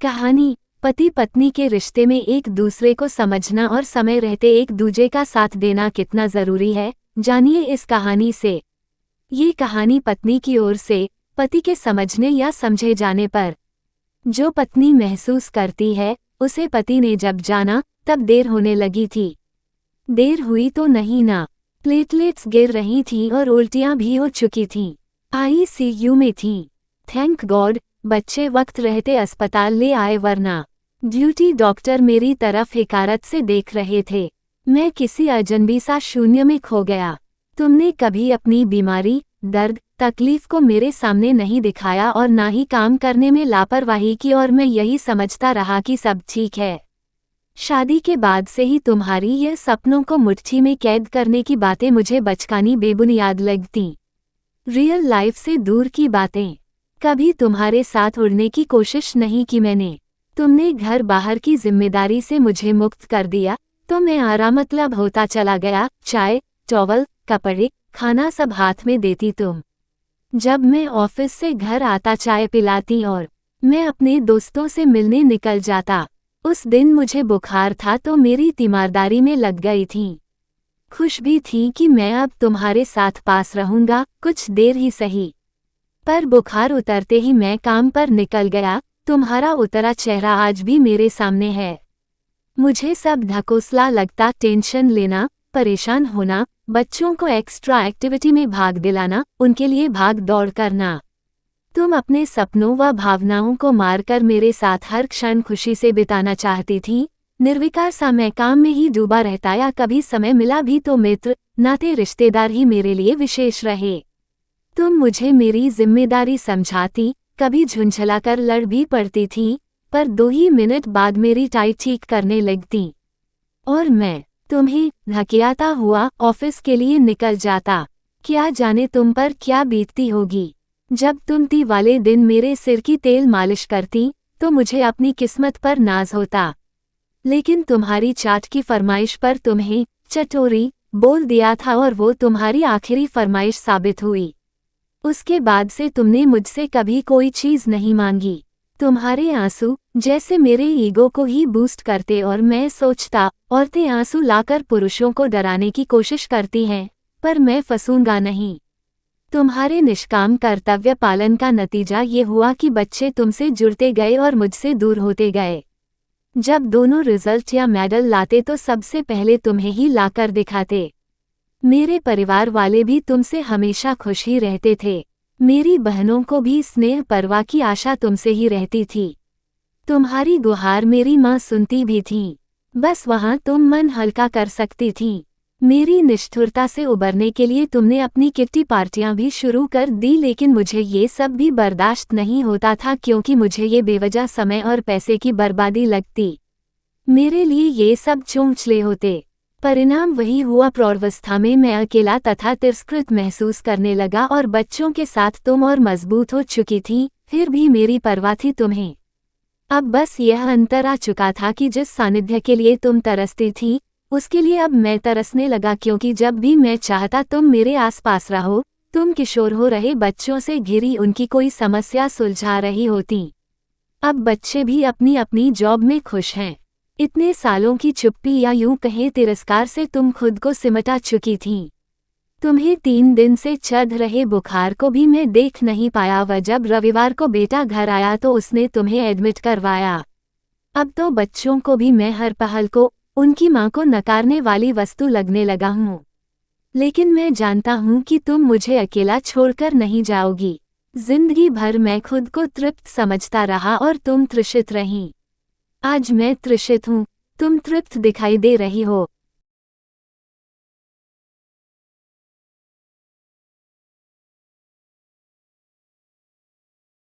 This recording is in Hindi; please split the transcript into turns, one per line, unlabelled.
कहानी। पति पत्नी के रिश्ते में एक दूसरे को समझना और समय रहते एक दूजे का साथ देना कितना जरूरी है, जानिए इस कहानी से। ये कहानी पत्नी की ओर से पति के समझने या समझे जाने पर। जो पत्नी महसूस करती है उसे पति ने जब जाना तब देर होने लगी थी। देर हुई तो नहीं ना, प्लेटलेट्स गिर रही थीं और उल्टियां भी हो चुकी थीं। आईसीयू में थीं। थैंक गॉड बच्चे वक्त रहते अस्पताल ले आए, वरना ड्यूटी डॉक्टर मेरी तरफ हिकारत से देख रहे थे। मैं किसी अजनबी सा शून्य में खो गया। तुमने कभी अपनी बीमारी, दर्द, तकलीफ को मेरे सामने नहीं दिखाया और ना ही काम करने में लापरवाही की, और मैं यही समझता रहा कि सब ठीक है। शादी के बाद से ही तुम्हारी ये सपनों को मुट्ठी में कैद करने की बातें मुझे बचकानी बेबुनियाद लगती। रियल लाइफ से दूर की बातें। कभी तुम्हारे साथ उड़ने की कोशिश नहीं की मैंने। तुमने घर बाहर की जिम्मेदारी से मुझे मुक्त कर दिया तो मैं आराम मतलब होता चला गया। चाय, टॉवल, कपड़े, खाना सब हाथ में देती तुम। जब मैं ऑफिस से घर आता चाय पिलाती और मैं अपने दोस्तों से मिलने निकल जाता। उस दिन मुझे बुखार था तो मेरी तीमारदारी में लग गई थी। खुश भी थी कि मैं अब तुम्हारे साथ पास रहूंगा, कुछ देर ही सही। पर बुखार उतरते ही मैं काम पर निकल गया। तुम्हारा उतरा चेहरा आज भी मेरे सामने है। मुझे सब ढकोसला लगता, टेंशन लेना, परेशान होना, बच्चों को एक्स्ट्रा एक्टिविटी में भाग दिलाना, उनके लिए भाग दौड़ करना। तुम अपने सपनों व भावनाओं को मारकर मेरे साथ हर क्षण खुशी से बिताना चाहती थी। निर्विकार सा मैं काम में ही डूबा रहता, या कभी समय मिला भी तो मित्र, नाते, रिश्तेदार ही मेरे लिए विशेष रहे। तुम मुझे मेरी जिम्मेदारी समझाती, कभी झुंझलाकर लड़ भी पड़ती थी, पर 2 ही मिनट बाद मेरी टाई ठीक करने लगती और मैं तुम्हें धकेलता हुआ ऑफिस के लिए निकल जाता। क्या जाने तुम पर क्या बीतती होगी। जब तुम ती वाले दिन मेरे सिर की तेल मालिश करती तो मुझे अपनी किस्मत पर नाज होता, लेकिन तुम्हारी चाट की फरमाइश पर तुम्हें चटोरी बोल दिया था और वो तुम्हारी आखिरी फरमाइश साबित हुई। उसके बाद से तुमने मुझसे कभी कोई चीज नहीं मांगी। तुम्हारे आंसू जैसे मेरे ईगो को ही बूस्ट करते और मैं सोचता औरतें आंसू लाकर पुरुषों को डराने की कोशिश करती हैं, पर मैं फंसूंगा नहीं। तुम्हारे निष्काम कर्तव्य पालन का नतीजा ये हुआ कि बच्चे तुमसे जुड़ते गए और मुझसे दूर होते गए। जब दोनों रिजल्ट या मेडल लाते तो सबसे पहले तुम्हें ही लाकर दिखाते। मेरे परिवार वाले भी तुमसे हमेशा खुश ही रहते थे। मेरी बहनों को भी स्नेह परवाह की आशा तुमसे ही रहती थी। तुम्हारी गुहार मेरी माँ सुनती भी थी, बस वहाँ तुम मन हल्का कर सकती थी। मेरी निष्ठुरता से उबरने के लिए तुमने अपनी किट्टी पार्टियां भी शुरू कर दी, लेकिन मुझे ये सब भी बर्दाश्त नहीं होता था, क्योंकि मुझे ये बेवजह समय और पैसे की बर्बादी लगती। मेरे लिए ये सब चोंचले होते। परिणाम वही हुआ, प्रौढ़ावस्था में मैं अकेला तथा तिरस्कृत महसूस करने लगा और बच्चों के साथ तुम और मजबूत हो चुकी थी, फिर भी मेरी परवाह थी तुम्हें। अब बस यह अंतर आ चुका था कि जिस सानिध्य के लिए तुम तरसती थी उसके लिए अब मैं तरसने लगा, क्योंकि जब भी मैं चाहता तुम मेरे आसपास रहो। तुम किशोर हो रहे बच्चों से घिरी उनकी कोई समस्या सुलझा रही होती। अब बच्चे भी अपनी अपनी जॉब में खुश हैं। इतने सालों की चुप्पी या यूं कहें तिरस्कार से तुम खुद को सिमटा चुकी थीं। तुम्हें 3 दिन से चढ़ रहे बुखार को भी मैं देख नहीं पाया, व जब रविवार को बेटा घर आया तो उसने तुम्हें एडमिट करवाया। अब तो बच्चों को भी मैं हर पहल को उनकी मां को नकारने वाली वस्तु लगने लगा हूँ। लेकिन मैं जानता हूँ कि तुम मुझे अकेला छोड़कर नहीं जाओगी। जिंदगी भर मैं खुद को तृप्त समझता रहा और तुम तृषित रहीं। आज मैं तृषित हूँ, तुम तृप्त दिखाई दे रही हो।